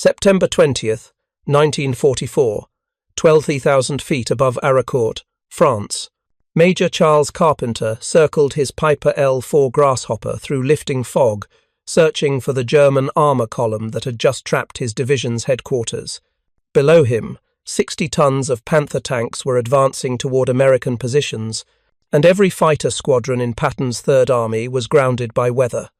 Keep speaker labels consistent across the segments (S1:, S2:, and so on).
S1: September 20th, 1944, 12,000 feet above Arracourt, France. Major Charles Carpenter circled his Piper L-4 Grasshopper through lifting fog, searching for the German armor column that had just trapped his division's headquarters. Below him, 60 tons of Panther tanks were advancing toward American positions, and every fighter squadron in Patton's Third Army was grounded by weather.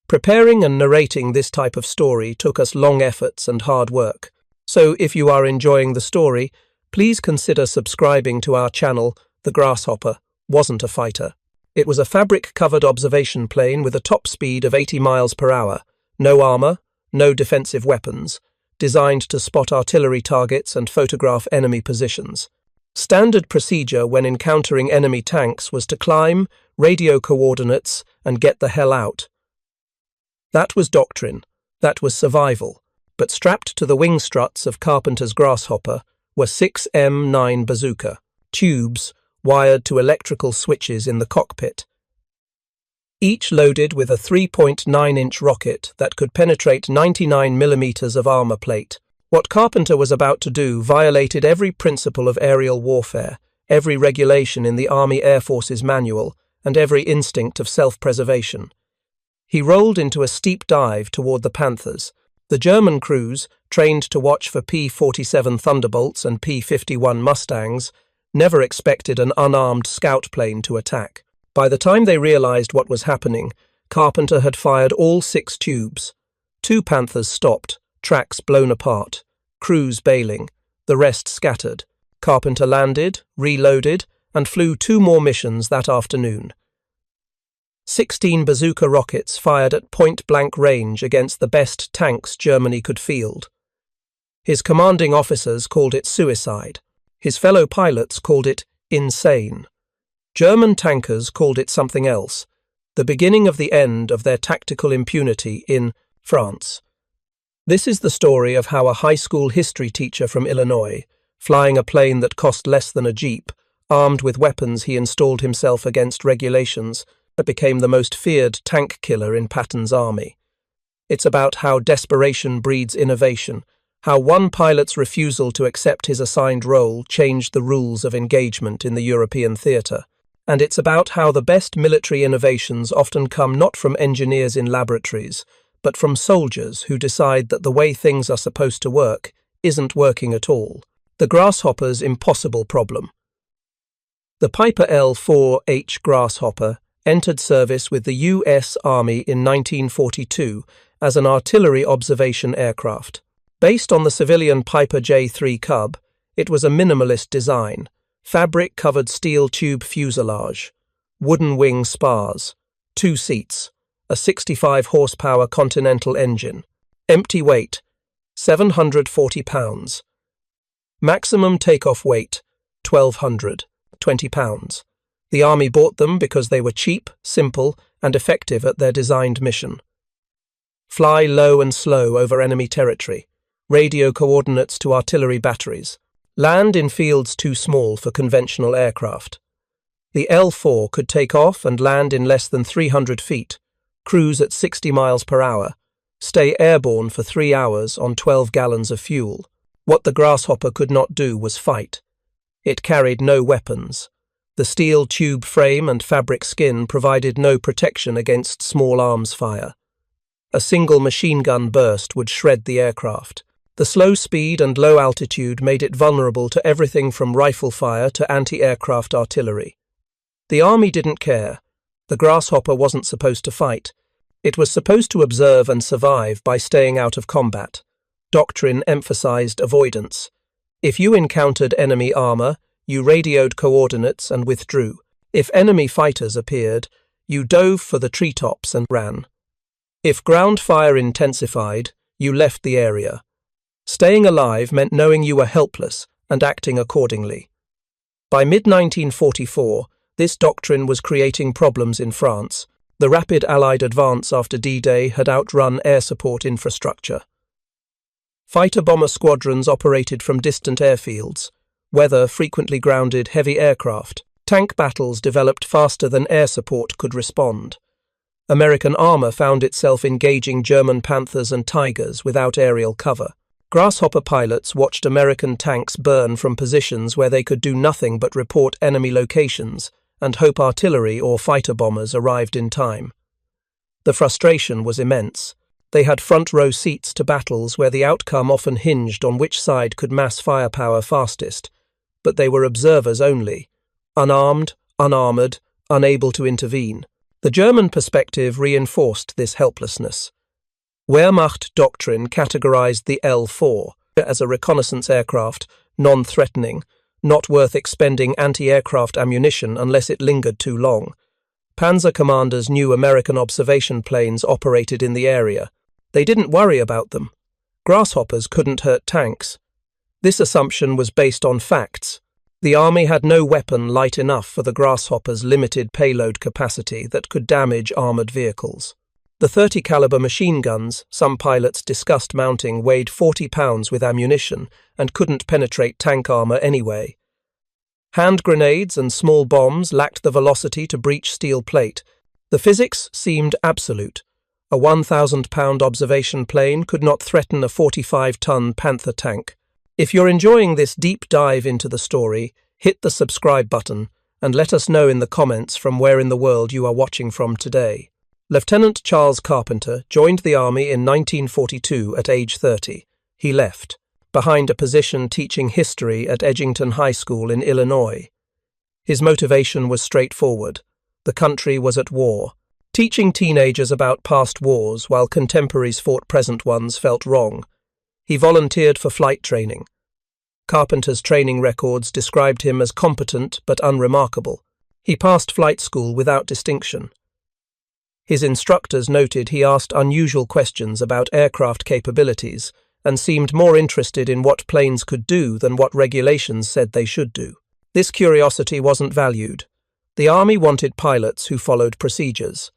S1: Preparing and narrating this type of story took us long efforts and hard work, so if you are enjoying the story, please consider subscribing to our channel. The Grasshopper wasn't a fighter. It was a fabric-covered observation plane with a top speed of 80 miles per hour, no armor, no defensive weapons, designed to spot artillery targets and photograph enemy positions. Standard procedure when encountering enemy tanks was to climb, radio coordinates, and get the hell out. That was doctrine, that was survival, but strapped to the wing struts of Carpenter's Grasshopper were 6 M9 bazooka tubes wired to electrical switches in the cockpit, each loaded with a 3.9-inch rocket that could penetrate 99 millimeters of armor plate. What Carpenter was about to do violated every principle of aerial warfare, every regulation in the Army Air Force's manual, and every instinct of self-preservation. He rolled into a steep dive toward the Panthers. The German crews, trained to watch for P-47 Thunderbolts and P-51 Mustangs, never expected an unarmed scout plane to attack. By the time they realized what was happening, Carpenter had fired all 6 tubes. 2 Panthers stopped, tracks blown apart, crews bailing, the rest scattered. Carpenter landed, reloaded, and flew 2 more missions that afternoon. 16 bazooka rockets fired at point-blank range against the best tanks Germany could field. His commanding officers called it suicide. His fellow pilots called it insane. German tankers called it something else, the beginning of the end of their tactical impunity in France. This is the story of how a high school history teacher from Illinois, flying a plane that cost less than a jeep, armed with weapons he installed himself against regulations, that became the most feared tank killer in Patton's army. It's about how desperation breeds innovation, how one pilot's refusal to accept his assigned role changed the rules of engagement in the European theatre. And it's about how the best military innovations often come not from engineers in laboratories, but from soldiers who decide that the way things are supposed to work isn't working at all. The Grasshopper's impossible problem. The Piper L-4 Grasshopper entered service with the U.S. Army in 1942 as an artillery observation aircraft. Based on the civilian Piper J-3 Cub, it was a minimalist design, fabric-covered steel tube fuselage, wooden wing spars, 2 seats, a 65-horsepower Continental engine, empty weight, 740 pounds. Maximum takeoff weight, 1,220 pounds. The Army bought them because they were cheap, simple, and effective at their designed mission. Fly low and slow over enemy territory, radio coordinates to artillery batteries, land in fields too small for conventional aircraft. The L-4 could take off and land in less than 300 feet, cruise at 60 miles per hour, stay airborne for 3 hours on 12 gallons of fuel. What the Grasshopper could not do was fight. It carried no weapons. The steel tube frame and fabric skin provided no protection against small arms fire. A single machine gun burst would shred the aircraft. The slow speed and low altitude made it vulnerable to everything from rifle fire to anti-aircraft artillery. The Army didn't care. The Grasshopper wasn't supposed to fight. It was supposed to observe and survive by staying out of combat. Doctrine emphasized avoidance. If you encountered enemy armor, you radioed coordinates and withdrew. If enemy fighters appeared, you dove for the treetops and ran. If ground fire intensified, you left the area. Staying alive meant knowing you were helpless and acting accordingly. By mid-1944, this doctrine was creating problems in France. The rapid Allied advance after D-Day had outrun air support infrastructure. Fighter-bomber squadrons operated from distant airfields. Weather frequently grounded heavy aircraft. Tank battles developed faster than air support could respond. American armor found itself engaging German Panthers and Tigers without aerial cover. Grasshopper pilots watched American tanks burn from positions where they could do nothing but report enemy locations and hope artillery or fighter bombers arrived in time. The frustration was immense. They had front-row seats to battles where the outcome often hinged on which side could mass firepower fastest, but they were observers only, unarmed, unarmored, unable to intervene. The German perspective reinforced this helplessness. Wehrmacht doctrine categorized the L-4 as a reconnaissance aircraft, non-threatening, not worth expending anti-aircraft ammunition unless it lingered too long. Panzer commanders knew American observation planes operated in the area. They didn't worry about them. Grasshoppers couldn't hurt tanks. This assumption was based on facts. The army had no weapon light enough for the Grasshopper's limited payload capacity that could damage armored vehicles. The 30 caliber machine guns some pilots discussed mounting weighed 40 pounds with ammunition and couldn't penetrate tank armor anyway. Hand grenades and small bombs lacked the velocity to breach steel plate. The physics seemed absolute. A 1,000-pound observation plane could not threaten a 45-ton Panther tank. If you're enjoying this deep dive into the story, hit the subscribe button and let us know in the comments from where in the world you are watching from today. Lieutenant Charles Carpenter joined the Army in 1942 at age 30. He left, behind a position teaching history at Edgington High School in Illinois. His motivation was straightforward. The country was at war. Teaching teenagers about past wars while contemporaries fought present ones felt wrong. He volunteered for flight training. Carpenter's training records described him as competent but unremarkable. He passed flight school without distinction. His instructors noted he asked unusual questions about aircraft capabilities and seemed more interested in what planes could do than what regulations said they should do. This curiosity wasn't valued. The Army wanted pilots who followed procedures.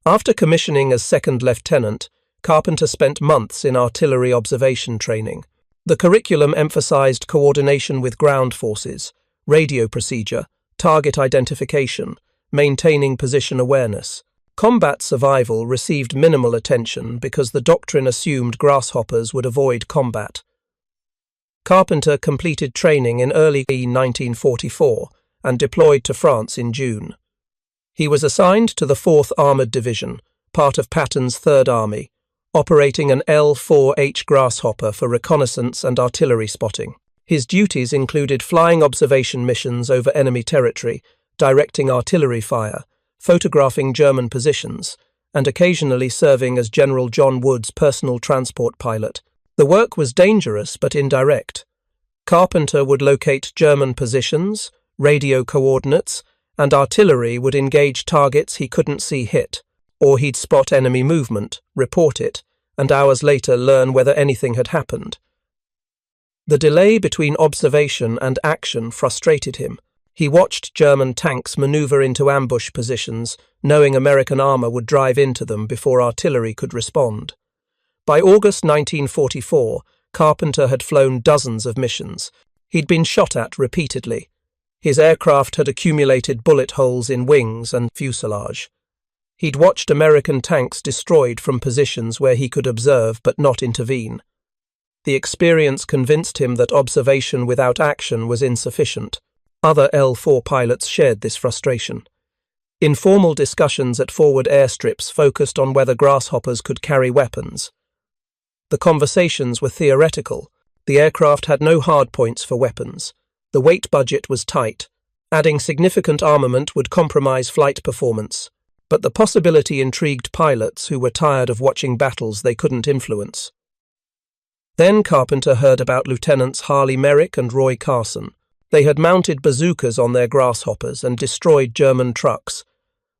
S1: After commissioning as second lieutenant, Carpenter spent months in artillery observation training. The curriculum emphasized coordination with ground forces, radio procedure, target identification, maintaining position awareness. Combat survival received minimal attention because the doctrine assumed grasshoppers would avoid combat. Carpenter completed training in early 1944 and deployed to France in June. He was assigned to the 4th Armoured Division, part of Patton's 3rd Army, operating an L-4H Grasshopper for reconnaissance and artillery spotting. His duties included flying observation missions over enemy territory, directing artillery fire, photographing German positions, and occasionally serving as General John Wood's personal transport pilot. The work was dangerous but indirect. Carpenter would locate German positions, radio coordinates, and artillery would engage targets he couldn't see hit, or he'd spot enemy movement, report it, and hours later learn whether anything had happened. The delay between observation and action frustrated him. He watched German tanks maneuver into ambush positions, knowing American armor would drive into them before artillery could respond. By August 1944, Carpenter had flown dozens of missions. He'd been shot at repeatedly. His aircraft had accumulated bullet holes in wings and fuselage. He'd watched American tanks destroyed from positions where he could observe but not intervene. The experience convinced him that observation without action was insufficient. Other L-4 pilots shared this frustration. Informal discussions at forward airstrips focused on whether grasshoppers could carry weapons. The conversations were theoretical. The aircraft had no hardpoints for weapons. The weight budget was tight. Adding significant armament would compromise flight performance. But the possibility intrigued pilots who were tired of watching battles they couldn't influence. Then Carpenter heard about Lieutenants Harley Merrick and Roy Carson. They had mounted bazookas on their grasshoppers and destroyed German trucks.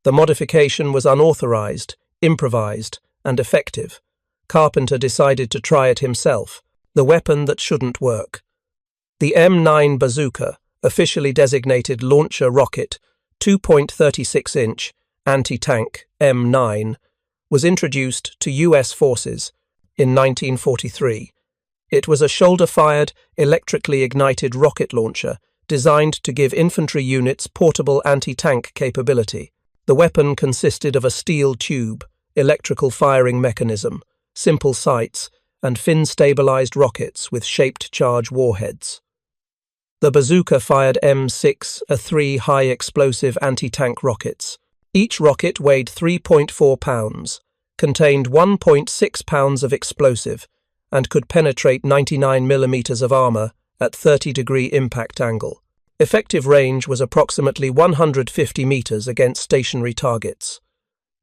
S1: The modification was unauthorized, improvised, and effective. Carpenter decided to try it himself, the weapon that shouldn't work. The M9 bazooka, officially designated launcher rocket, 2.36-inch, anti-tank M9, was introduced to U.S. forces in 1943. It was a shoulder-fired, electrically ignited rocket launcher designed to give infantry units portable anti-tank capability. The weapon consisted of a steel tube, electrical firing mechanism, simple sights, and fin-stabilized rockets with shaped charge warheads. The bazooka fired M6A3 high-explosive anti-tank rockets. Each rocket weighed 3.4 pounds, contained 1.6 pounds of explosive, and could penetrate 99 millimeters of armor at 30-degree impact angle. Effective range was approximately 150 meters against stationary targets.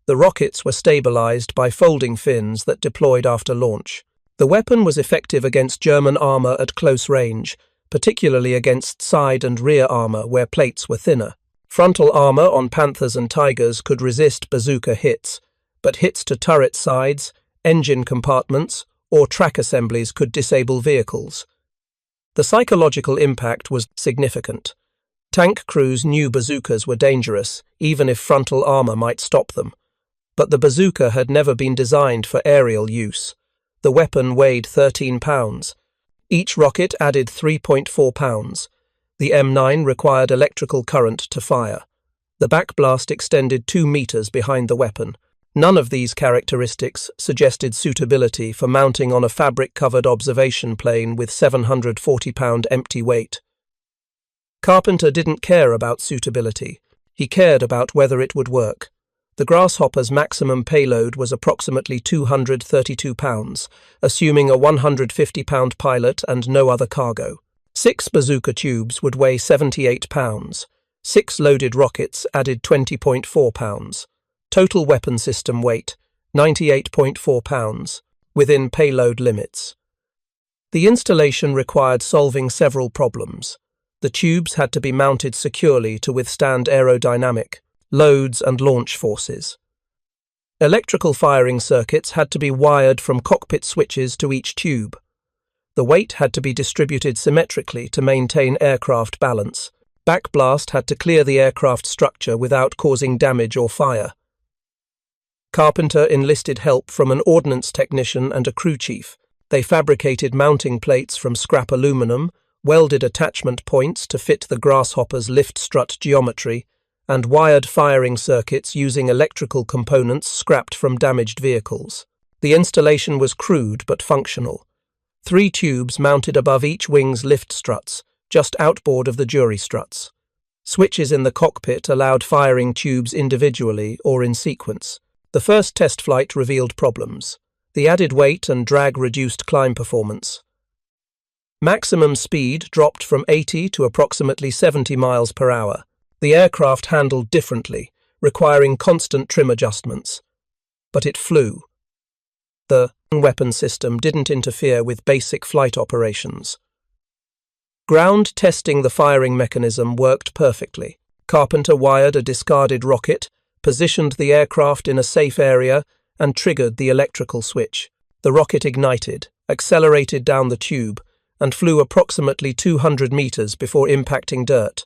S1: The rockets were stabilized by folding fins that deployed after launch. The weapon was effective against German armor at close range, particularly against side and rear armor where plates were thinner. Frontal armor on Panthers and Tigers could resist bazooka hits, but hits to turret sides, engine compartments, or track assemblies could disable vehicles. The psychological impact was significant. Tank crews knew bazookas were dangerous, even if frontal armor might stop them. But the bazooka had never been designed for aerial use. The weapon weighed 13 pounds. Each rocket added 3.4 pounds. The M9 required electrical current to fire. The backblast extended 2 meters behind the weapon. None of these characteristics suggested suitability for mounting on a fabric-covered observation plane with 740-pound empty weight. Carpenter didn't care about suitability. He cared about whether it would work. The Grasshopper's maximum payload was approximately 232 pounds, assuming a 150-pound pilot and no other cargo. 6 bazooka tubes would weigh 78 pounds. 6 loaded rockets added 20.4 pounds. Total weapon system weight, 98.4 pounds, within payload limits. The installation required solving several problems. The tubes had to be mounted securely to withstand aerodynamic, loads and launch forces. Electrical firing circuits had to be wired from cockpit switches to each tube. The weight had to be distributed symmetrically to maintain aircraft balance. Backblast had to clear the aircraft structure without causing damage or fire. Carpenter enlisted help from an ordnance technician and a crew chief. They fabricated mounting plates from scrap aluminum, welded attachment points to fit the Grasshopper's lift strut geometry, and wired firing circuits using electrical components scrapped from damaged vehicles. The installation was crude but functional. 3 tubes mounted above each wing's lift struts, just outboard of the jury struts. Switches in the cockpit allowed firing tubes individually or in sequence. The first test flight revealed problems. The added weight and drag reduced climb performance. Maximum speed dropped from 80 to approximately 70 miles per hour. The aircraft handled differently, requiring constant trim adjustments. But it flew. The weapon system didn't interfere with basic flight operations. Ground testing the firing mechanism worked perfectly. Carpenter wired a discarded rocket, positioned the aircraft in a safe area, and triggered the electrical switch. The rocket ignited, accelerated down the tube, and flew approximately 200 meters before impacting dirt.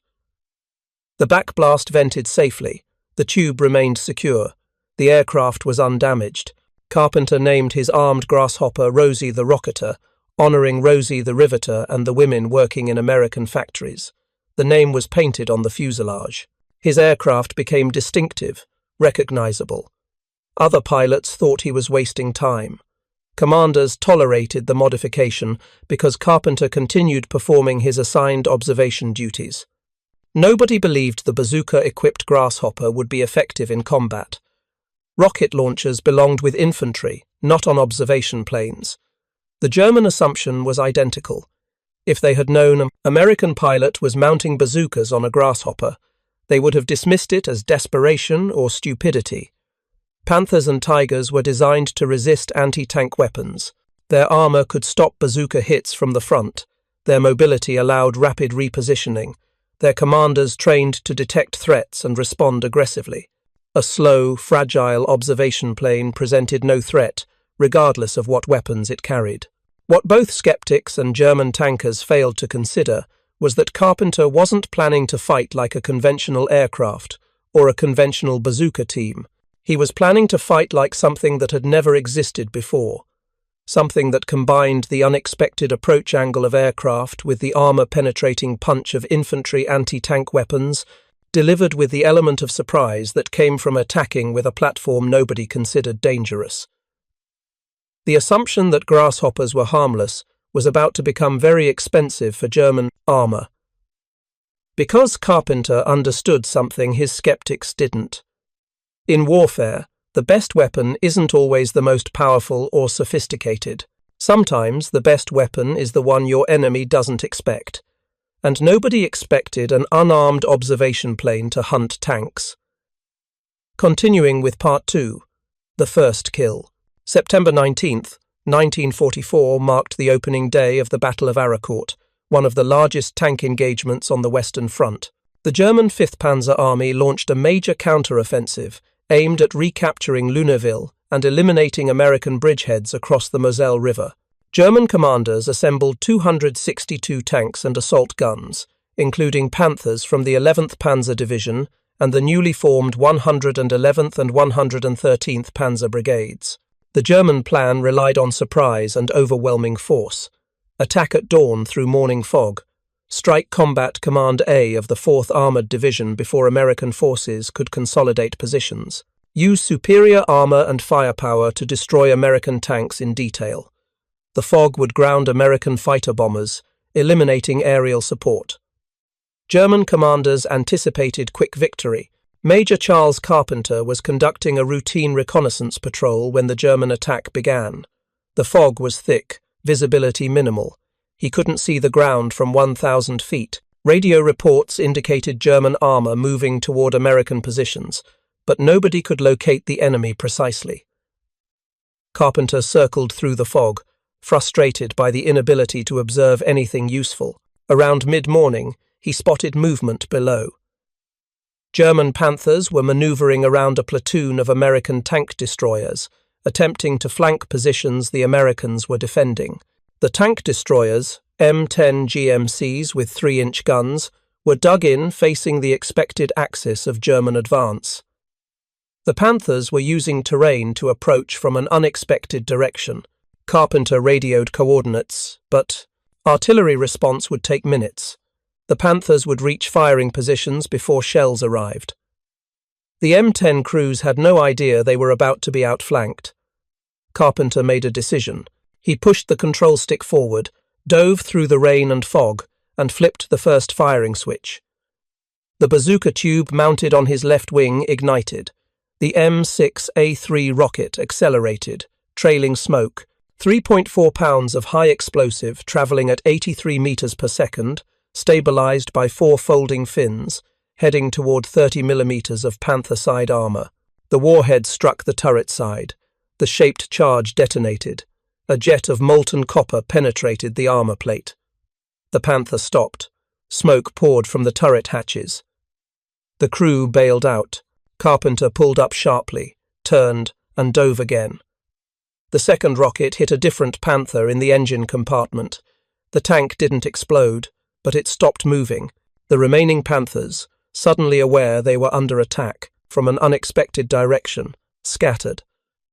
S1: The backblast vented safely. The tube remained secure. The aircraft was undamaged. Carpenter named his armed Grasshopper Rosie the Rocketer, honoring Rosie the Riveter and the women working in American factories. The name was painted on the fuselage. His aircraft became distinctive, recognizable. Other pilots thought he was wasting time. Commanders tolerated the modification because Carpenter continued performing his assigned observation duties. Nobody believed the bazooka-equipped Grasshopper would be effective in combat. Rocket launchers belonged with infantry, not on observation planes. The German assumption was identical. If they had known an American pilot was mounting bazookas on a Grasshopper, they would have dismissed it as desperation or stupidity. Panthers and Tigers were designed to resist anti-tank weapons. Their armor could stop bazooka hits from the front. Their mobility allowed rapid repositioning. Their commanders trained to detect threats and respond aggressively. A slow, fragile observation plane presented no threat, regardless of what weapons it carried. What both skeptics and German tankers failed to consider was that Carpenter wasn't planning to fight like a conventional aircraft or a conventional bazooka team. He was planning to fight like something that had never existed before, something that combined the unexpected approach angle of aircraft with the armor-penetrating punch of infantry anti-tank weapons, delivered with the element of surprise that came from attacking with a platform nobody considered dangerous. The assumption that grasshoppers were harmless was about to become very expensive for German armor. Because Carpenter understood something his skeptics didn't. In warfare, the best weapon isn't always the most powerful or sophisticated. Sometimes the best weapon is the one your enemy doesn't expect. And nobody expected an unarmed observation plane to hunt tanks. Continuing with Part 2, The First Kill. September 19th, 1944 marked the opening day of the Battle of Arracourt, one of the largest tank engagements on the Western Front. The German 5th Panzer Army launched a major counter-offensive aimed at recapturing Lunéville and eliminating American bridgeheads across the Moselle River. German commanders assembled 262 tanks and assault guns, including Panthers from the 11th Panzer Division and the newly formed 111th and 113th Panzer Brigades. The German plan relied on surprise and overwhelming force. Attack at dawn through morning fog. Strike Combat Command A of the 4th Armored Division before American forces could consolidate positions. Use superior armor and firepower to destroy American tanks in detail. The fog would ground American fighter bombers, eliminating aerial support. German commanders anticipated quick victory. Major Charles Carpenter was conducting a routine reconnaissance patrol when the German attack began. The fog was thick, visibility minimal. He couldn't see the ground from 1,000 feet. Radio reports indicated German armor moving toward American positions, but nobody could locate the enemy precisely. Carpenter circled through the fog, frustrated by the inability to observe anything useful. Around mid-morning, he spotted movement below. German Panthers were maneuvering around a platoon of American tank destroyers, attempting to flank positions the Americans were defending. The tank destroyers, M10 GMCs with 3-inch guns, were dug in facing the expected axis of German advance. The Panthers were using terrain to approach from an unexpected direction. Carpenter radioed coordinates, but artillery response would take minutes. The Panthers would reach firing positions before shells arrived. The M10 crews had no idea they were about to be outflanked. Carpenter made a decision. He pushed the control stick forward, dove through the rain and fog, and flipped the first firing switch. The bazooka tube mounted on his left wing ignited. The M6A3 rocket accelerated, trailing smoke. 3.4 pounds of high explosive travelling at 83 meters per second, stabilized by 4 folding fins, heading toward 30 millimeters of Panther side armor. The warhead struck the turret side. The shaped charge detonated. A jet of molten copper penetrated the armor plate. The Panther stopped. Smoke poured from the turret hatches. The crew bailed out. Carpenter pulled up sharply, turned, and dove again. The second rocket hit a different Panther in the engine compartment. The tank didn't explode, but it stopped moving. The remaining Panthers, suddenly aware they were under attack from an unexpected direction, scattered.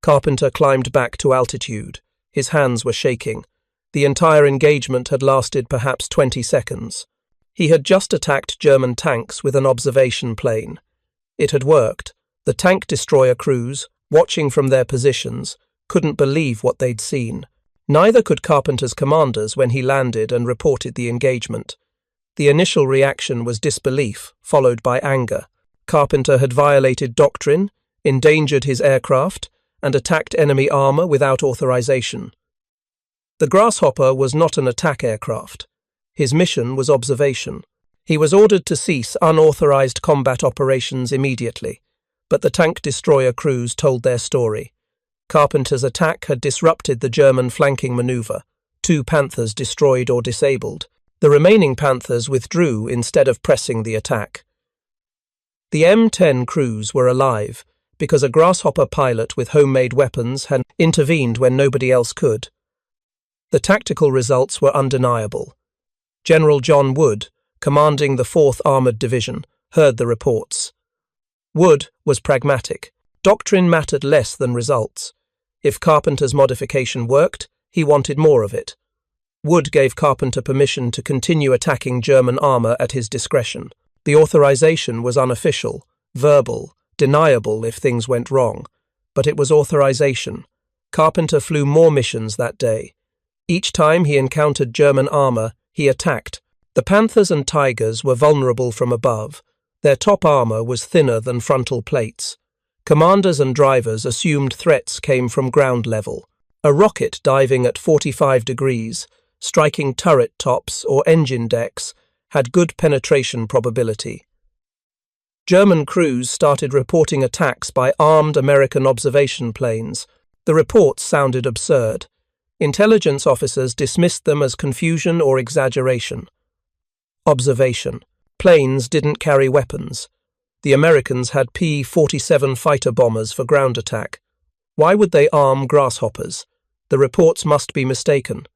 S1: Carpenter climbed back to altitude. His hands were shaking. The entire engagement had lasted perhaps 20 seconds. He had just attacked German tanks with an observation plane. It had worked. The tank destroyer crews, watching from their positions, couldn't believe what they'd seen. Neither could Carpenter's commanders when he landed and reported the engagement. The initial reaction was disbelief, followed by anger. Carpenter had violated doctrine, endangered his aircraft, and attacked enemy armor without authorization. The Grasshopper was not an attack aircraft. His mission was observation. He was ordered to cease unauthorized combat operations immediately, but the tank destroyer crews told their story. Carpenter's attack had disrupted the German flanking maneuver. 2 Panthers destroyed or disabled. The remaining Panthers withdrew instead of pressing the attack. The M10 crews were alive because a Grasshopper pilot with homemade weapons had intervened when nobody else could. The tactical results were undeniable. General John Wood, commanding the 4th Armored Division, heard the reports. Wood was pragmatic. Doctrine mattered less than results. If Carpenter's modification worked, he wanted more of it. Wood gave Carpenter permission to continue attacking German armor at his discretion. The authorization was unofficial, verbal, deniable if things went wrong, but it was authorization. Carpenter flew more missions that day. Each time he encountered German armor, he attacked. The Panthers and Tigers were vulnerable from above. Their top armor was thinner than frontal plates. Commanders and drivers assumed threats came from ground level. A rocket diving at 45 degrees, striking turret tops or engine decks, had good penetration probability. German crews started reporting attacks by armed American observation planes. The reports sounded absurd. Intelligence officers dismissed them as confusion or exaggeration. Observation. Planes didn't carry weapons. The Americans had P-47 fighter bombers for ground attack. Why would they arm grasshoppers? The reports must be mistaken.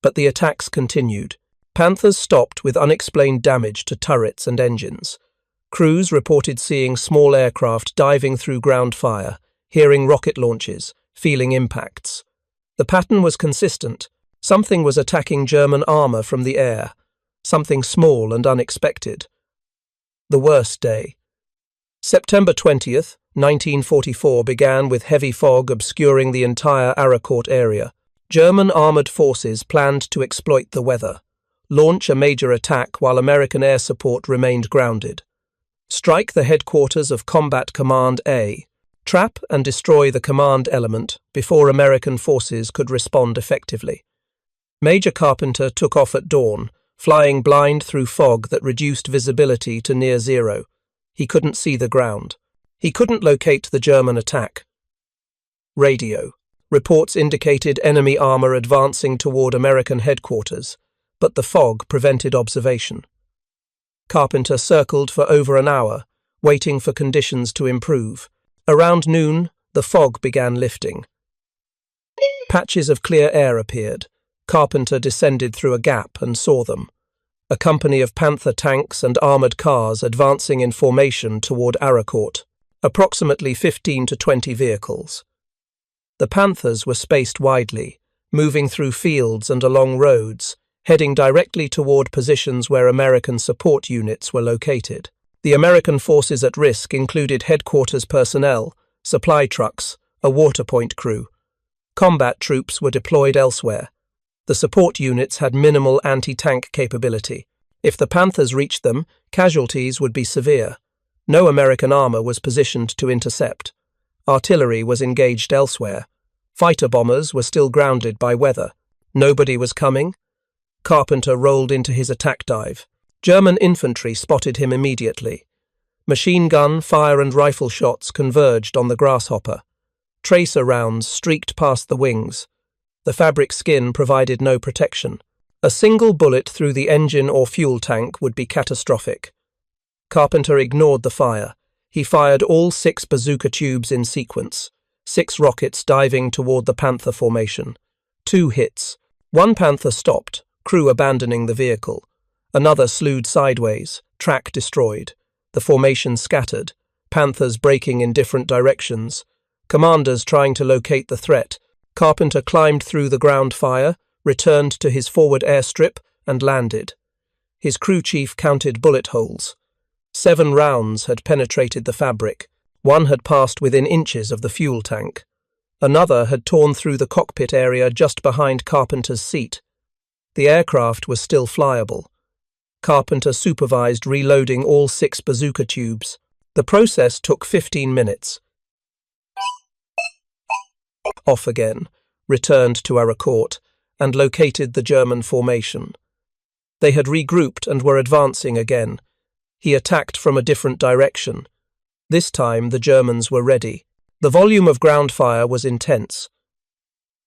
S1: But the attacks continued. Panthers stopped with unexplained damage to turrets and engines. Crews reported seeing small aircraft diving through ground fire, hearing rocket launches, feeling impacts. The pattern was consistent. Something was attacking German armor from the air. Something small and unexpected. The worst day. September 20th, 1944 began with heavy fog obscuring the entire Arracourt area. German armored forces planned to exploit the weather, launch a major attack while American air support remained grounded, strike the headquarters of Combat Command A, trap and destroy the command element before American forces could respond effectively. Major Carpenter took off at dawn, flying blind through fog that reduced visibility to near zero. He couldn't see the ground. He couldn't locate the German attack. Radio. Reports indicated enemy armor advancing toward American headquarters, but the fog prevented observation. Carpenter circled for over an hour, waiting for conditions to improve. Around noon, the fog began lifting. Patches of clear air appeared. Carpenter descended through a gap and saw them. A company of Panther tanks and armored cars advancing in formation toward Arracourt. Approximately 15 to 20 vehicles. The Panthers were spaced widely, moving through fields and along roads, heading directly toward positions where American support units were located. The American forces at risk included headquarters personnel, supply trucks, a water point crew. Combat troops were deployed elsewhere. The support units had minimal anti-tank capability. If the Panthers reached them, casualties would be severe. No American armor was positioned to intercept. Artillery was engaged elsewhere. Fighter bombers were still grounded by weather. Nobody was coming. Carpenter rolled into his attack dive. German infantry spotted him immediately. Machine gun, fire and rifle shots converged on the Grasshopper. Tracer rounds streaked past the wings. The fabric skin provided no protection. A single bullet through the engine or fuel tank would be catastrophic. Carpenter ignored the fire. He fired all 6 bazooka tubes in sequence, 6 rockets diving toward the Panther formation. 2 hits. One Panther stopped, crew abandoning the vehicle. Another slewed sideways, track destroyed. The formation scattered, Panthers breaking in different directions. Commanders trying to locate the threat. Carpenter climbed through the ground fire, returned to his forward airstrip, and landed. His crew chief counted bullet holes. 7 rounds had penetrated the fabric. 1 had passed within inches of the fuel tank. Another had torn through the cockpit area just behind Carpenter's seat. The aircraft was still flyable. Carpenter supervised reloading all 6 bazooka tubes. The process took 15 minutes. Off again, returned to Arracourt, and located the German formation. They had regrouped and were advancing again. He attacked from a different direction. This time the Germans were ready. The volume of ground fire was intense.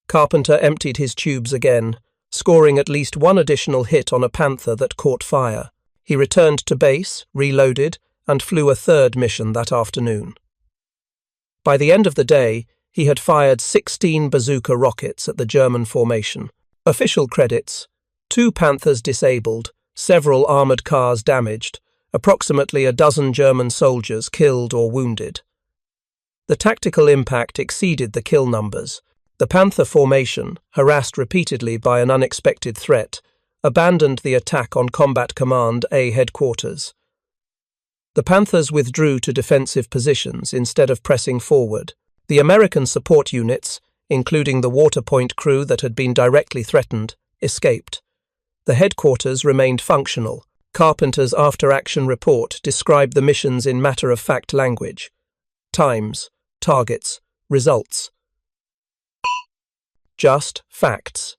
S1: Carpenter emptied his tubes again, scoring at least 1 additional hit on a Panther that caught fire. He returned to base, reloaded, and flew a 3rd mission that afternoon. By the end of the day, he had fired 16 bazooka rockets at the German formation. Official credits: 2 Panthers disabled, several armored cars damaged, approximately a dozen German soldiers killed or wounded. The tactical impact exceeded the kill numbers. The Panther formation, harassed repeatedly by an unexpected threat, abandoned the attack on Combat Command A headquarters. The Panthers withdrew to defensive positions instead of pressing forward. The American support units, including the water point crew that had been directly threatened, escaped. The headquarters remained functional. Carpenter's after-action report described the missions in matter-of-fact language. Times, targets, results. Just facts.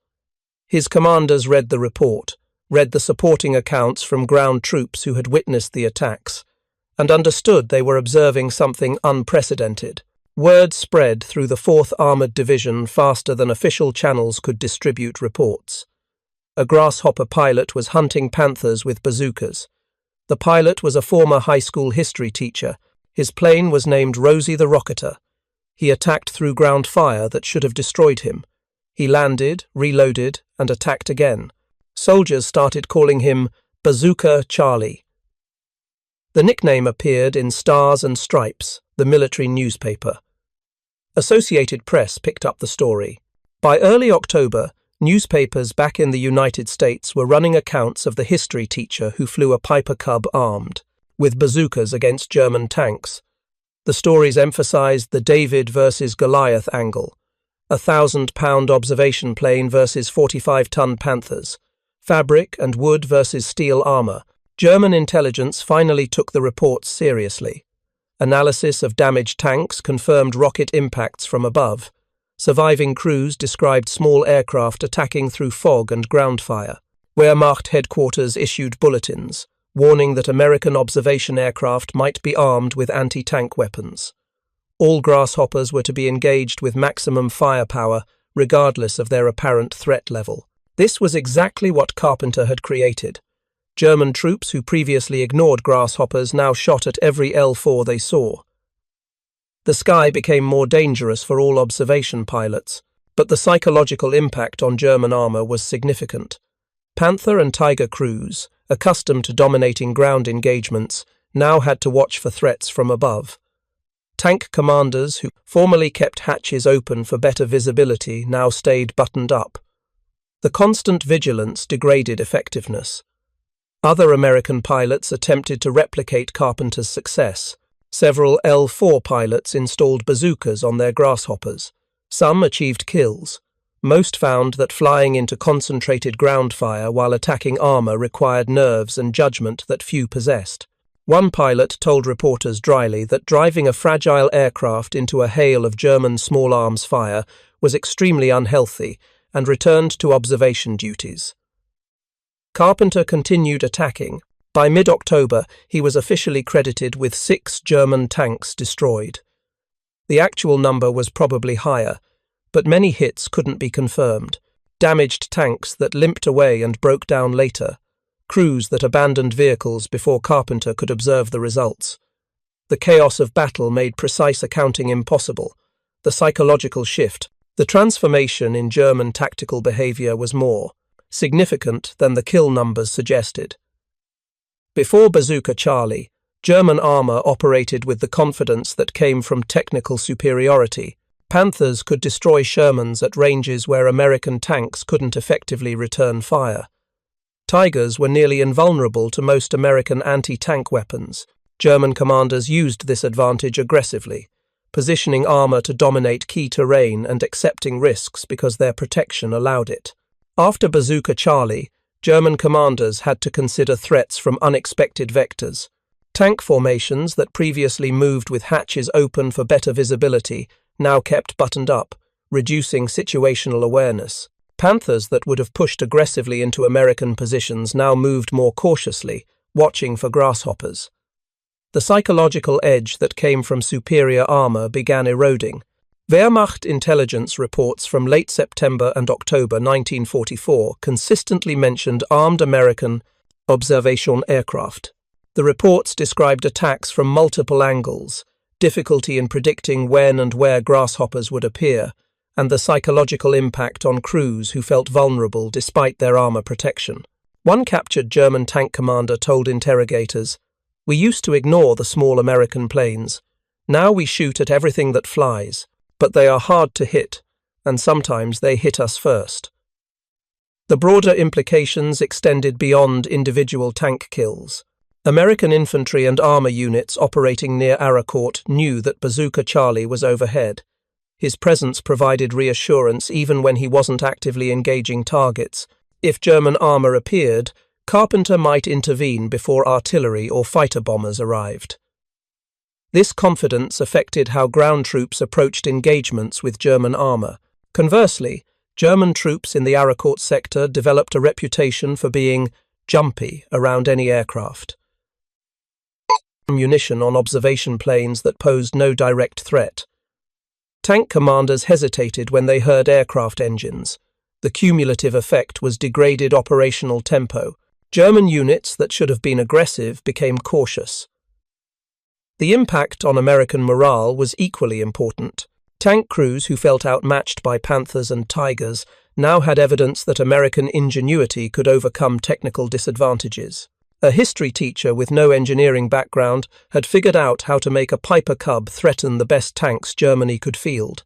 S1: His commanders read the report, read the supporting accounts from ground troops who had witnessed the attacks, and understood they were observing something unprecedented. Word spread through the 4th Armored Division faster than official channels could distribute reports. A Grasshopper pilot was hunting Panthers with bazookas. The pilot was a former high school history teacher. His plane was named Rosie the Rocketer. He attacked through ground fire that should have destroyed him. He landed, reloaded, and attacked again. Soldiers started calling him Bazooka Charlie. The nickname appeared in Stars and Stripes, the military newspaper. Associated Press picked up the story. By early October, newspapers back in the United States were running accounts of the history teacher who flew a Piper Cub armed, with bazookas against German tanks. The stories emphasized the David versus Goliath angle, 1,000-pound observation plane versus 45-ton Panthers, fabric and wood versus steel armor. German intelligence finally took the reports seriously. Analysis of damaged tanks confirmed rocket impacts from above. Surviving crews described small aircraft attacking through fog and ground fire. Wehrmacht headquarters issued bulletins, warning that American observation aircraft might be armed with anti-tank weapons. All Grasshoppers were to be engaged with maximum firepower, regardless of their apparent threat level. This was exactly what Carpenter had created. German troops who previously ignored Grasshoppers now shot at every L-4 they saw. The sky became more dangerous for all observation pilots, but the psychological impact on German armor was significant. Panther and Tiger crews, accustomed to dominating ground engagements, now had to watch for threats from above. Tank commanders who formerly kept hatches open for better visibility now stayed buttoned up. The constant vigilance degraded effectiveness. Other American pilots attempted to replicate Carpenter's success. Several L-4 pilots installed bazookas on their Grasshoppers. Some achieved kills. Most found that flying into concentrated ground fire while attacking armor required nerves and judgment that few possessed. One pilot told reporters dryly that driving a fragile aircraft into a hail of German small arms fire was extremely unhealthy and returned to observation duties. Carpenter continued attacking. By mid-October, he was officially credited with 6 German tanks destroyed. The actual number was probably higher, but many hits couldn't be confirmed. Damaged tanks that limped away and broke down later. Crews that abandoned vehicles before Carpenter could observe the results. The chaos of battle made precise accounting impossible. The psychological shift, the transformation in German tactical behavior was more significant than the kill numbers suggested. Before Bazooka Charlie, German armor operated with the confidence that came from technical superiority. Panthers could destroy Shermans at ranges where American tanks couldn't effectively return fire. Tigers were nearly invulnerable to most American anti-tank weapons. German commanders used this advantage aggressively, positioning armor to dominate key terrain and accepting risks because their protection allowed it. After Bazooka Charlie, German commanders had to consider threats from unexpected vectors. Tank formations that previously moved with hatches open for better visibility now kept buttoned up, reducing situational awareness. Panthers that would have pushed aggressively into American positions now moved more cautiously, watching for Grasshoppers. The psychological edge that came from superior armor began eroding. Wehrmacht intelligence reports from late September and October 1944 consistently mentioned armed American observation aircraft. The reports described attacks from multiple angles, difficulty in predicting when and where Grasshoppers would appear, and the psychological impact on crews who felt vulnerable despite their armor protection. One captured German tank commander told interrogators, "We used to ignore the small American planes. Now we shoot at everything that flies. But they are hard to hit, and sometimes they hit us first." The broader implications extended beyond individual tank kills. American infantry and armor units operating near Arracourt knew that Bazooka Charlie was overhead. His presence provided reassurance even when he wasn't actively engaging targets. If German armor appeared, Carpenter might intervene before artillery or fighter bombers arrived. This confidence affected how ground troops approached engagements with German armor. Conversely, German troops in the Arracourt sector developed a reputation for being jumpy around any aircraft. Munition on observation planes that posed no direct threat. Tank commanders hesitated when they heard aircraft engines. The cumulative effect was degraded operational tempo. German units that should have been aggressive became cautious. The impact on American morale was equally important. Tank crews who felt outmatched by Panthers and Tigers now had evidence that American ingenuity could overcome technical disadvantages. A history teacher with no engineering background had figured out how to make a Piper Cub threaten the best tanks Germany could field.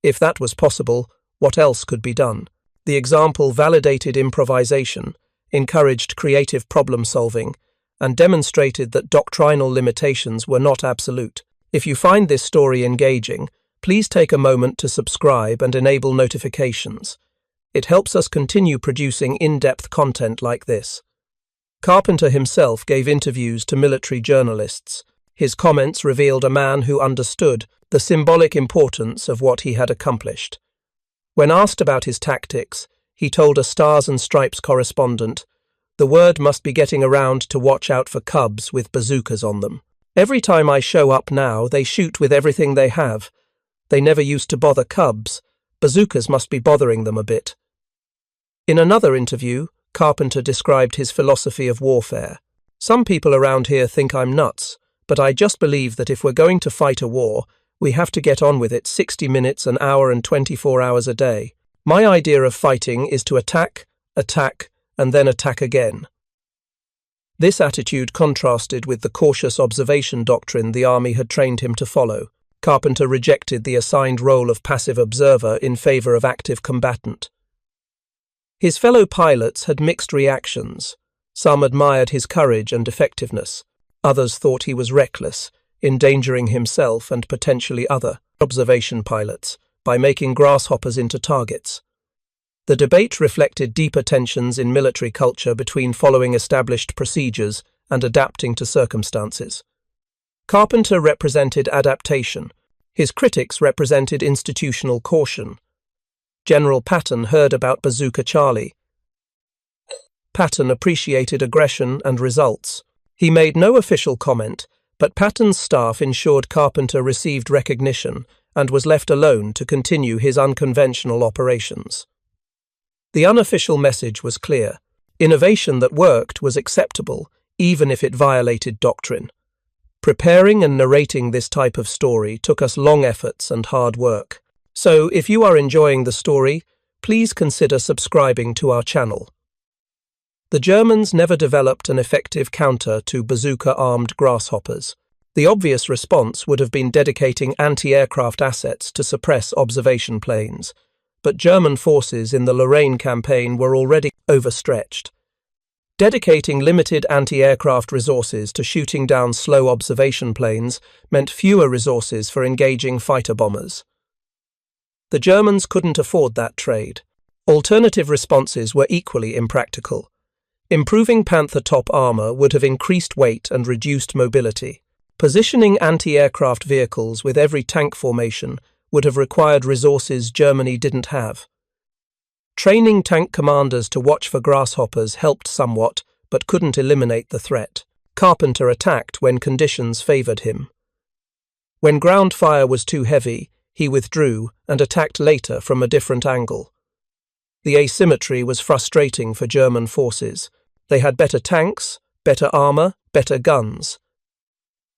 S1: If that was possible, what else could be done? The example validated improvisation, encouraged creative problem-solving, and demonstrated that doctrinal limitations were not absolute. If you find this story engaging, please take a moment to subscribe and enable notifications. It helps us continue producing in-depth content like this. Carpenter himself gave interviews to military journalists. His comments revealed a man who understood the symbolic importance of what he had accomplished. When asked about his tactics, he told a Stars and Stripes correspondent, "The word must be getting around to watch out for cubs with bazookas on them. Every time I show up now, they shoot with everything they have. They never used to bother cubs. Bazookas must be bothering them a bit." In another interview, Carpenter described his philosophy of warfare. "Some people around here think I'm nuts, but I just believe that if we're going to fight a war, we have to get on with it 60 minutes, an hour, and 24 hours a day. My idea of fighting is to attack, and then attack again." This attitude contrasted with the cautious observation doctrine the Army had trained him to follow. Carpenter rejected the assigned role of passive observer in favor of active combatant. His fellow pilots had mixed reactions. Some admired his courage and effectiveness. Others thought he was reckless, endangering himself and potentially other observation pilots by making grasshoppers into targets. The debate reflected deeper tensions in military culture between following established procedures and adapting to circumstances. Carpenter represented adaptation. His critics represented institutional caution. General Patton heard about Bazooka Charlie. Patton appreciated aggression and results. He made no official comment, but Patton's staff ensured Carpenter received recognition and was left alone to continue his unconventional operations. The unofficial message was clear. Innovation that worked was acceptable, even if it violated doctrine. Preparing and narrating this type of story took us long efforts and hard work. So, if you are enjoying the story, please consider subscribing to our channel. The Germans never developed an effective counter to bazooka-armed grasshoppers. The obvious response would have been dedicating anti-aircraft assets to suppress observation planes, but German forces in the Lorraine campaign were already overstretched. Dedicating limited anti-aircraft resources to shooting down slow observation planes meant fewer resources for engaging fighter bombers. The Germans couldn't afford that trade. Alternative responses were equally impractical. Improving Panther top armor would have increased weight and reduced mobility. Positioning anti-aircraft vehicles with every tank formation would have required resources Germany didn't have. Training tank commanders to watch for grasshoppers helped somewhat, but couldn't eliminate the threat. Carpenter attacked when conditions favored him. When ground fire was too heavy, he withdrew and attacked later from a different angle. The asymmetry was frustrating for German forces. They had better tanks, better armor, better guns.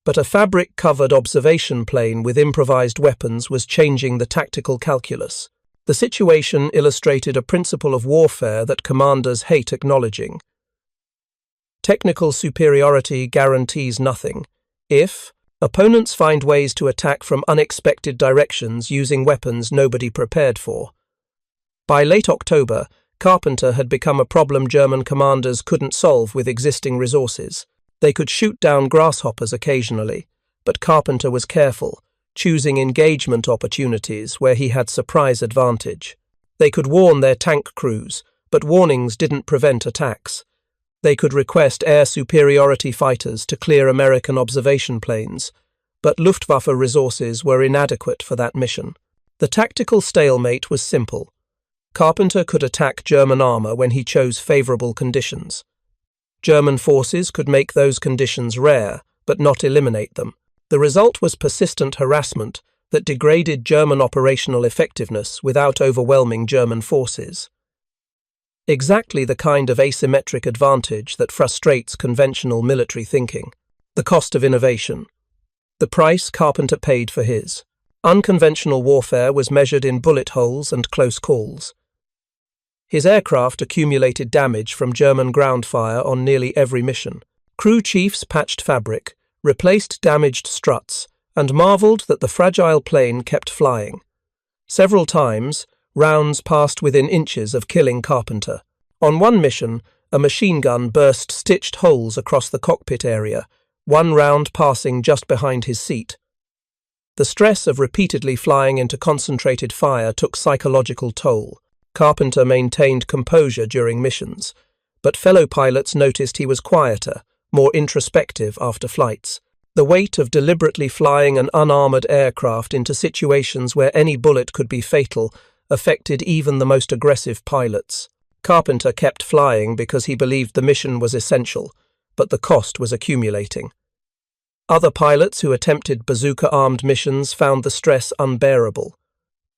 S1: But a fabric-covered observation plane with improvised weapons was changing the tactical calculus. The situation illustrated a principle of warfare that commanders hate acknowledging. Technical superiority guarantees nothing. If opponents find ways to attack from unexpected directions using weapons nobody prepared for. By late October, Carpenter had become a problem German commanders couldn't solve with existing resources. They could shoot down grasshoppers occasionally, but Carpenter was careful, choosing engagement opportunities where he had surprise advantage. They could warn their tank crews, but warnings didn't prevent attacks. They could request air superiority fighters to clear American observation planes, but Luftwaffe resources were inadequate for that mission. The tactical stalemate was simple. Carpenter could attack German armor when he chose favorable conditions. German forces could make those conditions rare, but not eliminate them. The result was persistent harassment that degraded German operational effectiveness without overwhelming German forces. Exactly the kind of asymmetric advantage that frustrates conventional military thinking. The cost of innovation. The price Carpenter paid for his. Unconventional warfare was measured in bullet holes and close calls. His aircraft accumulated damage from German ground fire on nearly every mission. Crew chiefs patched fabric, replaced damaged struts, and marveled that the fragile plane kept flying. Several times, rounds passed within inches of killing Carpenter. On one mission, a machine gun burst stitched holes across the cockpit area, one round passing just behind his seat. The stress of repeatedly flying into concentrated fire took psychological toll. Carpenter maintained composure during missions, but fellow pilots noticed he was quieter, more introspective after flights. The weight of deliberately flying an unarmored aircraft into situations where any bullet could be fatal affected even the most aggressive pilots. Carpenter kept flying because he believed the mission was essential, but the cost was accumulating. Other pilots who attempted bazooka-armed missions found the stress unbearable.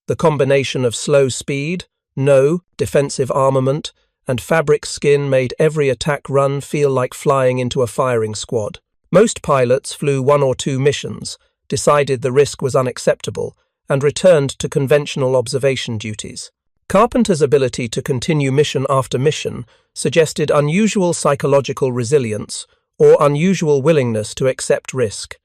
S1: The combination of slow speed, no defensive armament, and fabric skin made every attack run feel like flying into a firing squad. Most pilots flew one or two missions, decided the risk was unacceptable, and returned to conventional observation duties. Carpenter's ability to continue mission after mission suggested unusual psychological resilience or unusual willingness to accept risk.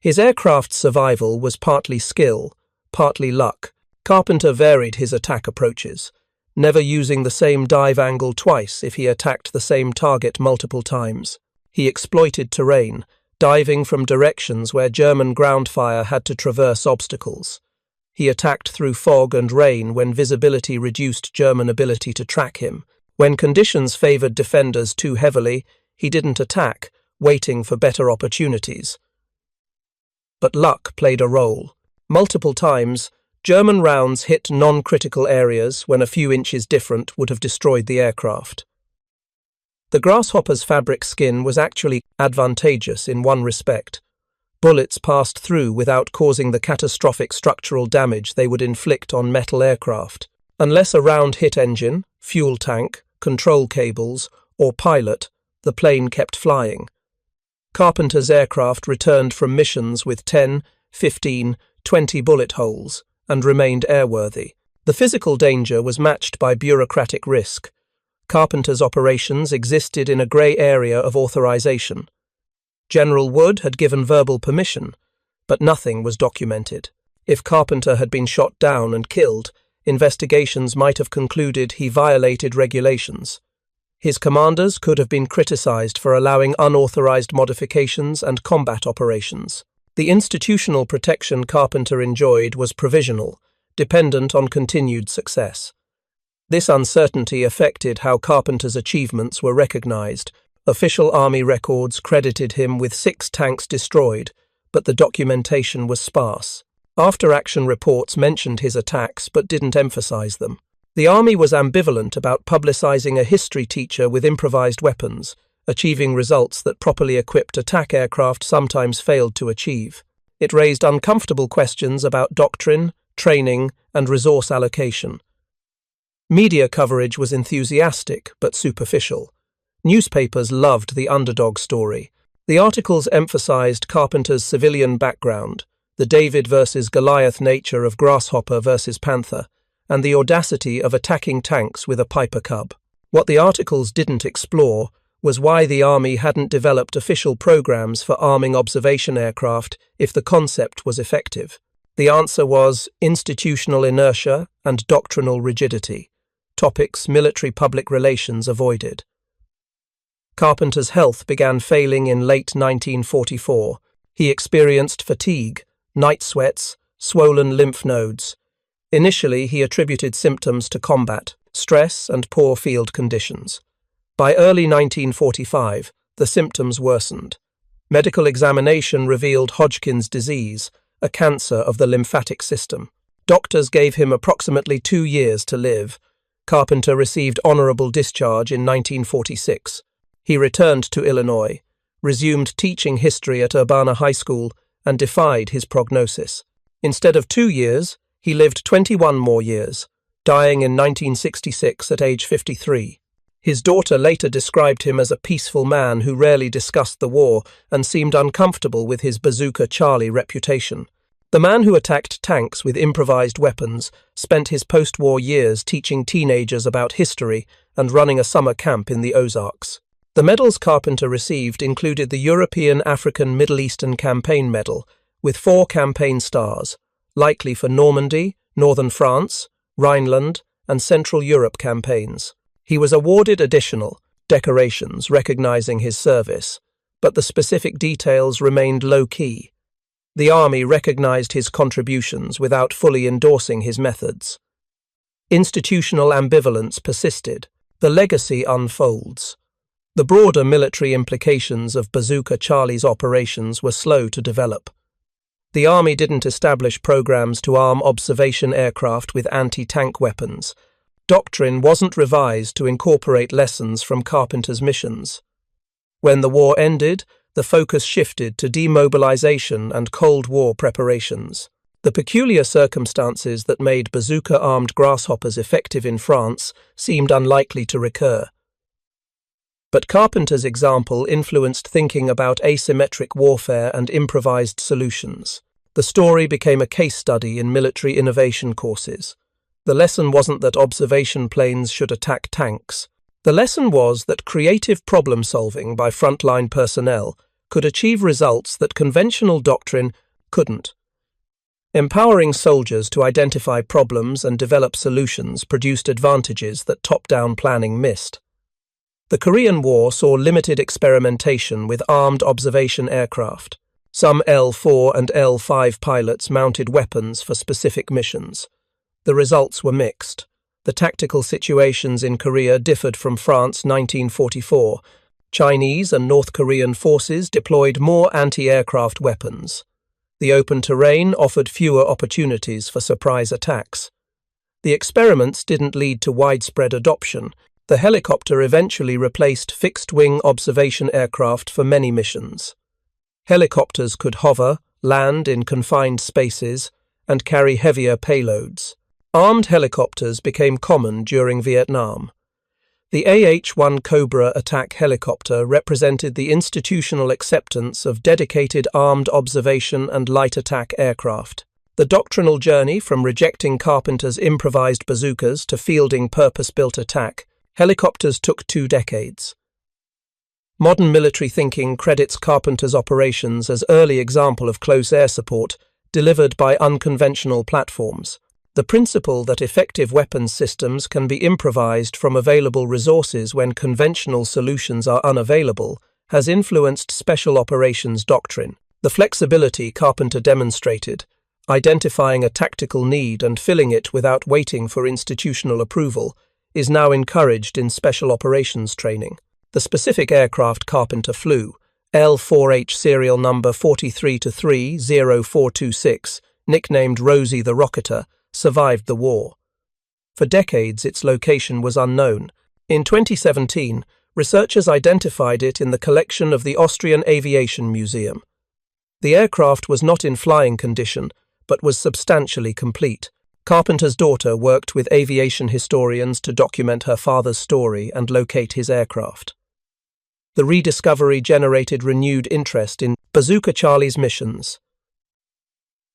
S1: His aircraft's survival was partly skill, partly luck. Carpenter varied his attack approaches, never using the same dive angle twice if he attacked the same target multiple times. He exploited terrain, diving from directions where German ground fire had to traverse obstacles. He attacked through fog and rain when visibility reduced German ability to track him. When conditions favored defenders too heavily, he didn't attack, waiting for better opportunities. But luck played a role. Multiple times, German rounds hit non-critical areas when a few inches different would have destroyed the aircraft. The Grasshopper's fabric skin was actually advantageous in one respect. Bullets passed through without causing the catastrophic structural damage they would inflict on metal aircraft. Unless a round hit engine, fuel tank, control cables, or pilot, the plane kept flying. Carpenter's aircraft returned from missions with 10, 15, 20 bullet holes and remained airworthy. The physical danger was matched by bureaucratic risk. Carpenter's operations existed in a grey area of authorization. General Wood had given verbal permission, but nothing was documented. If Carpenter had been shot down and killed, investigations might have concluded he violated regulations. His commanders could have been criticized for allowing unauthorized modifications and combat operations. The institutional protection Carpenter enjoyed was provisional, dependent on continued success. This uncertainty affected how Carpenter's achievements were recognized. Official Army records credited him with 6 tanks destroyed, but the documentation was sparse. After-action reports mentioned his attacks but didn't emphasize them. The Army was ambivalent about publicizing a history teacher with improvised weapons, achieving results that properly equipped attack aircraft sometimes failed to achieve. It raised uncomfortable questions about doctrine, training, and resource allocation. Media coverage was enthusiastic but superficial. Newspapers loved the underdog story. The articles emphasized Carpenter's civilian background, the David versus Goliath nature of Grasshopper versus Panther, and the audacity of attacking tanks with a Piper Cub. What the articles didn't explore was why the Army hadn't developed official programs for arming observation aircraft if the concept was effective. The answer was institutional inertia and doctrinal rigidity, topics military public relations avoided. Carpenter's health began failing in late 1944. He experienced fatigue, night sweats, swollen lymph nodes. Initially, he attributed symptoms to combat, stress, and poor field conditions. By early 1945, the symptoms worsened. Medical examination revealed Hodgkin's disease, a cancer of the lymphatic system. Doctors gave him approximately 2 years to live. Carpenter received honorable discharge in 1946. He returned to Illinois, resumed teaching history at Urbana High School, and defied his prognosis. Instead of 2 years, he lived 21 more years, dying in 1966 at age 53. His daughter later described him as a peaceful man who rarely discussed the war and seemed uncomfortable with his Bazooka Charlie reputation. The man who attacked tanks with improvised weapons spent his post-war years teaching teenagers about history and running a summer camp in the Ozarks. The medals Carpenter received included the European African Middle Eastern Campaign Medal, with 4 campaign stars, likely for Normandy, northern France, Rhineland, and Central Europe campaigns. He was awarded additional decorations recognizing his service, but the specific details remained low-key. The Army recognized his contributions without fully endorsing his methods. Institutional ambivalence persisted. The legacy unfolds. The broader military implications of Bazooka Charlie's operations were slow to develop. The Army didn't establish programs to arm observation aircraft with anti-tank weapons. Doctrine wasn't revised to incorporate lessons from Carpenter's missions. When the war ended, the focus shifted to demobilization and Cold War preparations. The peculiar circumstances that made bazooka-armed grasshoppers effective in France seemed unlikely to recur. But Carpenter's example influenced thinking about asymmetric warfare and improvised solutions. The story became a case study in military innovation courses. The lesson wasn't that observation planes should attack tanks. The lesson was that creative problem-solving by frontline personnel could achieve results that conventional doctrine couldn't. Empowering soldiers to identify problems and develop solutions produced advantages that top-down planning missed. The Korean War saw limited experimentation with armed observation aircraft. Some L-4 and L-5 pilots mounted weapons for specific missions. The results were mixed. The tactical situations in Korea differed from France 1944. Chinese and North Korean forces deployed more anti-aircraft weapons. The open terrain offered fewer opportunities for surprise attacks. The experiments didn't lead to widespread adoption. The helicopter eventually replaced fixed-wing observation aircraft for many missions. Helicopters could hover, land in confined spaces, and carry heavier payloads. Armed helicopters became common during Vietnam. The AH-1 Cobra attack helicopter represented the institutional acceptance of dedicated armed observation and light attack aircraft. The doctrinal journey from rejecting Carpenter's improvised bazookas to fielding purpose-built attack helicopters took 2 decades. Modern military thinking credits Carpenter's operations as early example of close air support delivered by unconventional platforms. The principle that effective weapons systems can be improvised from available resources when conventional solutions are unavailable has influenced special operations doctrine. The flexibility Carpenter demonstrated, identifying a tactical need and filling it without waiting for institutional approval, is now encouraged in special operations training. The specific aircraft Carpenter flew, L-4H serial number 43-3-0426, nicknamed Rosie the Rocketer, survived the war. For decades, its location was unknown. In 2017, researchers identified it in the collection of the Austrian Aviation Museum. The aircraft was not in flying condition, but was substantially complete. Carpenter's daughter worked with aviation historians to document her father's story and locate his aircraft. The rediscovery generated renewed interest in Bazooka Charlie's missions.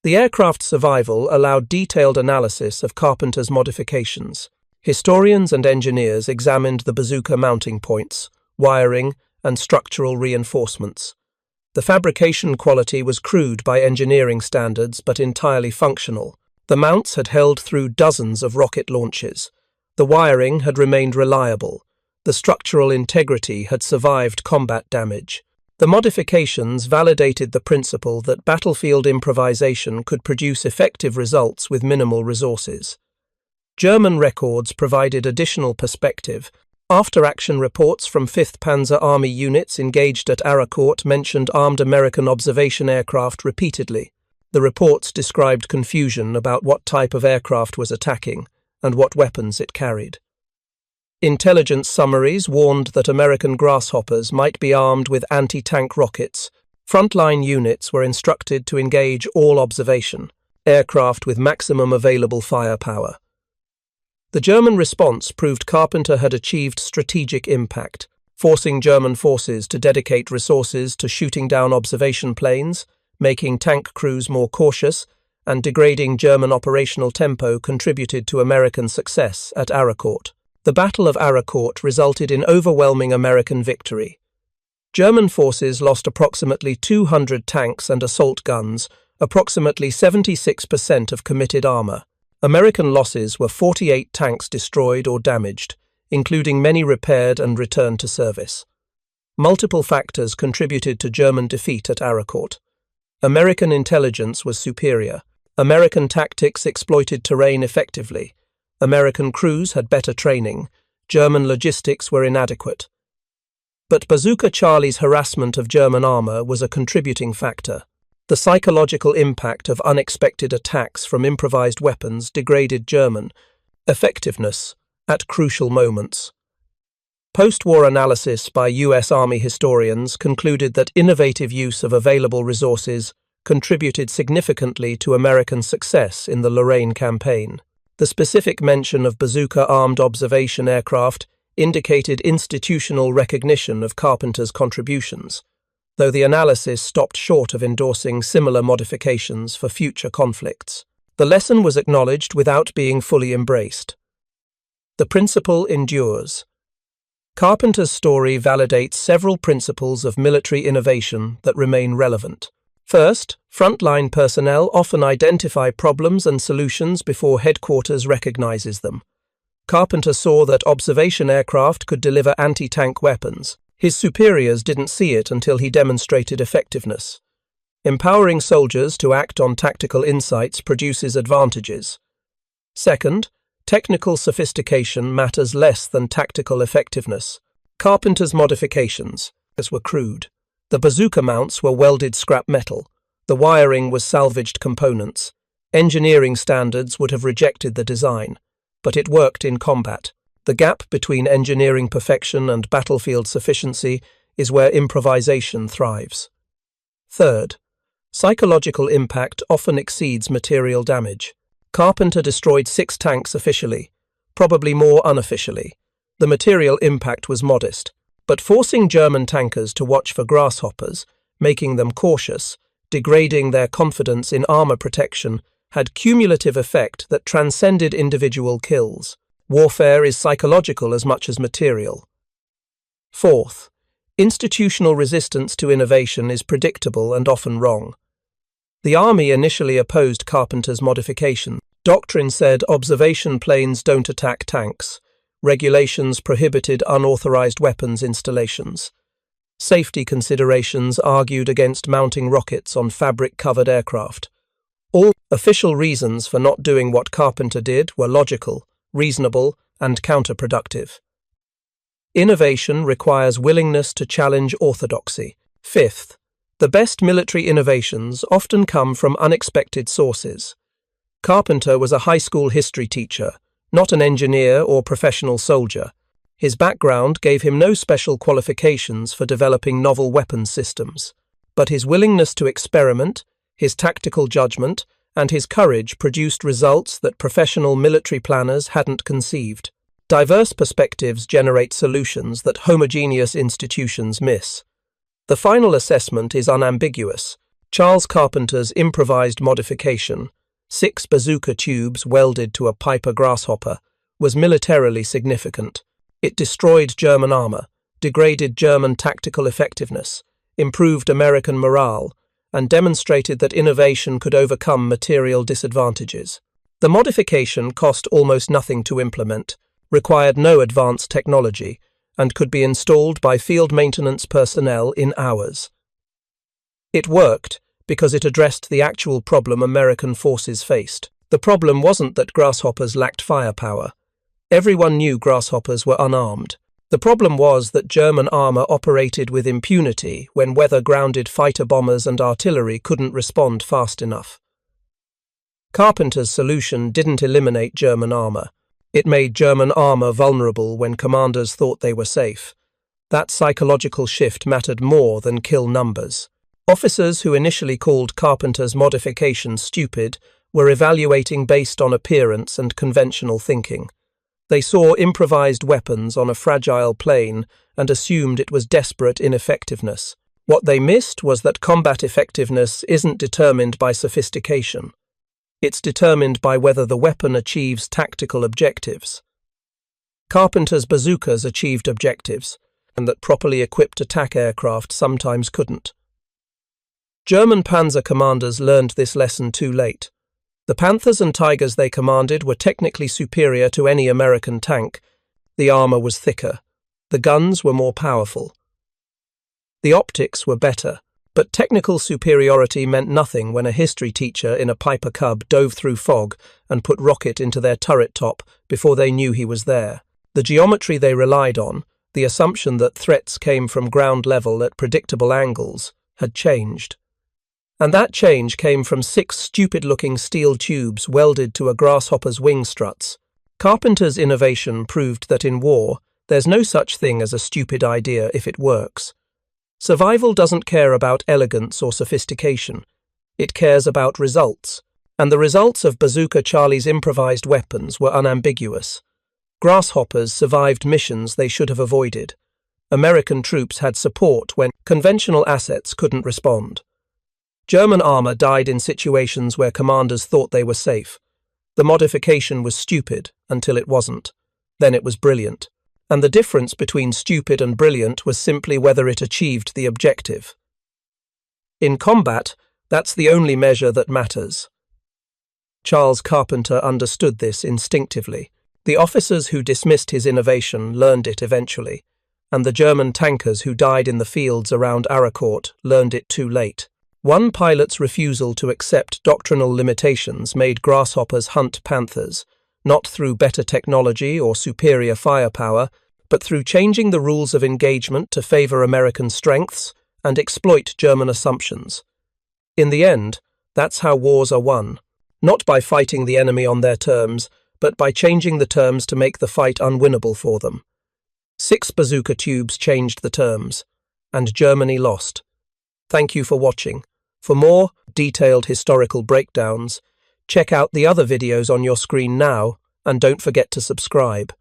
S1: The aircraft's survival allowed detailed analysis of Carpenter's modifications. Historians and engineers examined the bazooka mounting points, wiring, and structural reinforcements. The fabrication quality was crude by engineering standards but entirely functional. The mounts had held through dozens of rocket launches. The wiring had remained reliable. The structural integrity had survived combat damage. The modifications validated the principle that battlefield improvisation could produce effective results with minimal resources. German records provided additional perspective. After-action reports from 5th Panzer Army units engaged at Arracourt mentioned armed American observation aircraft repeatedly. The reports described confusion about what type of aircraft was attacking and what weapons it carried. Intelligence summaries warned that American Grasshoppers might be armed with anti-tank rockets. Frontline units were instructed to engage all observation aircraft with maximum available firepower. The German response proved Carpenter had achieved strategic impact, forcing German forces to dedicate resources to shooting down observation planes, making tank crews more cautious, and degrading German operational tempo contributed to American success at Arracourt. The Battle of Arracourt resulted in overwhelming American victory. German forces lost approximately 200 tanks and assault guns, approximately 76% of committed armor. American losses were 48 tanks destroyed or damaged, including many repaired and returned to service. Multiple factors contributed to German defeat at Arracourt. American intelligence was superior. American tactics exploited terrain effectively. American crews had better training. German logistics were inadequate. But Bazooka Charlie's harassment of German armor was a contributing factor. The psychological impact of unexpected attacks from improvised weapons degraded German effectiveness at crucial moments. Post-war analysis by U.S. Army historians concluded that innovative use of available resources contributed significantly to American success in the Lorraine campaign. The specific mention of bazooka-armed observation aircraft indicated institutional recognition of Carpenter's contributions, though the analysis stopped short of endorsing similar modifications for future conflicts. The lesson was acknowledged without being fully embraced. The principle endures. Carpenter's story validates several principles of military innovation that remain relevant. First, frontline personnel often identify problems and solutions before headquarters recognizes them. Carpenter saw that observation aircraft could deliver anti-tank weapons. His superiors didn't see it until he demonstrated effectiveness. Empowering soldiers to act on tactical insights produces advantages. Second, technical sophistication matters less than tactical effectiveness. Carpenter's modifications were crude. The bazooka mounts were welded scrap metal. The wiring was salvaged components. Engineering standards would have rejected the design, but it worked in combat. The gap between engineering perfection and battlefield sufficiency is where improvisation thrives. Third, psychological impact often exceeds material damage. Carpenter destroyed 6 tanks officially, probably more unofficially. The material impact was modest, but forcing German tankers to watch for grasshoppers, making them cautious, degrading their confidence in armor protection, had cumulative effect that transcended individual kills. Warfare is psychological as much as material. Fourth, institutional resistance to innovation is predictable and often wrong. The Army initially opposed Carpenter's modification. Doctrine said observation planes don't attack tanks. Regulations prohibited unauthorized weapons installations. Safety considerations argued against mounting rockets on fabric-covered aircraft. All official reasons for not doing what Carpenter did were logical, reasonable, and counterproductive. Innovation requires willingness to challenge orthodoxy. Fifth, the best military innovations often come from unexpected sources. Carpenter was a high school history teacher, not an engineer or professional soldier. His background gave him no special qualifications for developing novel weapons systems, but his willingness to experiment, his tactical judgment, and his courage produced results that professional military planners hadn't conceived. Diverse perspectives generate solutions that homogeneous institutions miss. The final assessment is unambiguous. Charles Carpenter's improvised modification, 6 bazooka tubes welded to a Piper Grasshopper, was militarily significant. It destroyed German armor, degraded German tactical effectiveness, improved American morale, and demonstrated that innovation could overcome material disadvantages. The modification cost almost nothing to implement, required no advanced technology, and could be installed by field maintenance personnel in hours. It worked because it addressed the actual problem American forces faced. The problem wasn't that grasshoppers lacked firepower. Everyone knew grasshoppers were unarmed. The problem was that German armor operated with impunity when weather-grounded fighter bombers and artillery couldn't respond fast enough. Carpenter's solution didn't eliminate German armor. It made German armor vulnerable when commanders thought they were safe. That psychological shift mattered more than kill numbers. Officers who initially called Carpenter's modification stupid were evaluating based on appearance and conventional thinking. They saw improvised weapons on a fragile plane and assumed it was desperate ineffectiveness. What they missed was that combat effectiveness isn't determined by sophistication. It's determined by whether the weapon achieves tactical objectives. Carpenter's bazookas achieved objectives, and that properly equipped attack aircraft sometimes couldn't. German panzer commanders learned this lesson too late. The Panthers and Tigers they commanded were technically superior to any American tank. The armor was thicker. The guns were more powerful. The optics were better. But technical superiority meant nothing when a history teacher in a Piper Cub dove through fog and put rocket into their turret top before they knew he was there. The geometry they relied on, the assumption that threats came from ground level at predictable angles, had changed. And that change came from 6 stupid-looking steel tubes welded to a grasshopper's wing struts. Carpenter's innovation proved that in war, there's no such thing as a stupid idea if it works. Survival doesn't care about elegance or sophistication. It cares about results. And the results of Bazooka Charlie's improvised weapons were unambiguous. Grasshoppers survived missions they should have avoided. American troops had support when conventional assets couldn't respond. German armor died in situations where commanders thought they were safe. The modification was stupid until it wasn't. Then it was brilliant. And the difference between stupid and brilliant was simply whether it achieved the objective. In combat, that's the only measure that matters. Charles Carpenter understood this instinctively. The officers who dismissed his innovation learned it eventually, and the German tankers who died in the fields around Arracourt learned it too late. One pilot's refusal to accept doctrinal limitations made grasshoppers hunt panthers, not through better technology or superior firepower, but through changing the rules of engagement to favor American strengths and exploit German assumptions. In the end, that's how wars are won, not by fighting the enemy on their terms, but by changing the terms to make the fight unwinnable for them. 6 bazooka tubes changed the terms, and Germany lost. Thank you for watching. For more detailed historical breakdowns, check out the other videos on your screen now, and don't forget to subscribe.